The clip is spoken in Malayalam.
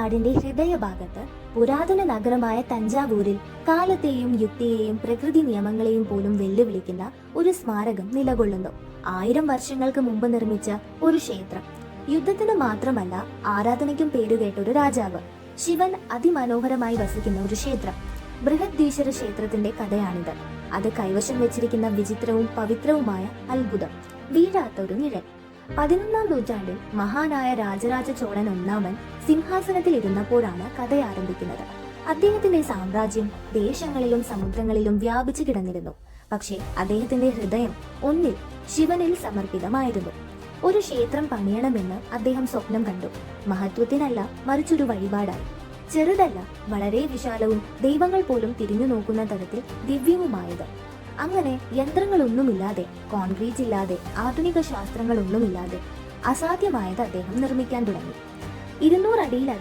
നാടിന്റെ ഹൃദയഭാഗത്ത് പുരാതന നഗരമായ തഞ്ചാവൂരിൽ കാലത്തെയും യുക്തിയെയും പ്രകൃതി നിയമങ്ങളെയും പോലും വെല്ലുവിളിക്കുന്ന ഒരു സ്മാരകം നിലകൊള്ളുന്നു. 1000 വർഷങ്ങൾക്ക് മുമ്പ് നിർമ്മിച്ച ഒരു ക്ഷേത്രം. യുദ്ധത്തിന് മാത്രമല്ല, ആരാധനയ്ക്കും പേരുകേട്ട ഒരു രാജാവ് ശിവൻ അതിമനോഹരമായി വസിക്കുന്ന ഒരു ക്ഷേത്രം. ബൃഹദീശ്വര ക്ഷേത്രത്തിന്റെ കഥയാണിത്. അത് കൈവശം വെച്ചിരിക്കുന്ന വിചിത്രവും പവിത്രവുമായ അത്ഭുതം, വീഴാത്ത ഒരു നിഴൽ. 11ാം നൂറ്റാണ്ടിൽ മഹാനായ രാജരാജ ചോളൻ ഒന്നാമൻ സിംഹാസനത്തിൽ ഇരുന്നപ്പോഴാണ് കഥ ആരംഭിക്കുന്നത്. അദ്ദേഹത്തിന്റെ സാമ്രാജ്യം ദേശങ്ങളിലും സമുദ്രങ്ങളിലും വ്യാപിച്ചു കിടന്നിരുന്നു. പക്ഷേ അദ്ദേഹത്തിന്റെ ഹൃദയം ഒന്നിൽ, ശിവനിൽ സമർപ്പിതമായിരുന്നു. ഒരു ക്ഷേത്രം പണിയണമെന്ന് അദ്ദേഹം സ്വപ്നം കണ്ടു. മഹത്വത്തിനല്ല, മറിച്ചൊരു വഴിപാടായി. ചെറുതല്ല, വളരെ വിശാലവും ദൈവങ്ങൾ പോലും തിരിഞ്ഞു നോക്കുന്ന തരത്തിൽ ദിവ്യവുമായത്. അങ്ങനെ യന്ത്രങ്ങളൊന്നുമില്ലാതെ, കോൺക്രീറ്റ് ഇല്ലാതെ, ആധുനിക ശാസ്ത്രങ്ങളൊന്നുമില്ലാതെ അസാധ്യമായത് അദ്ദേഹം നിർമ്മിക്കാൻ തുടങ്ങി. 200 അടിയിൽ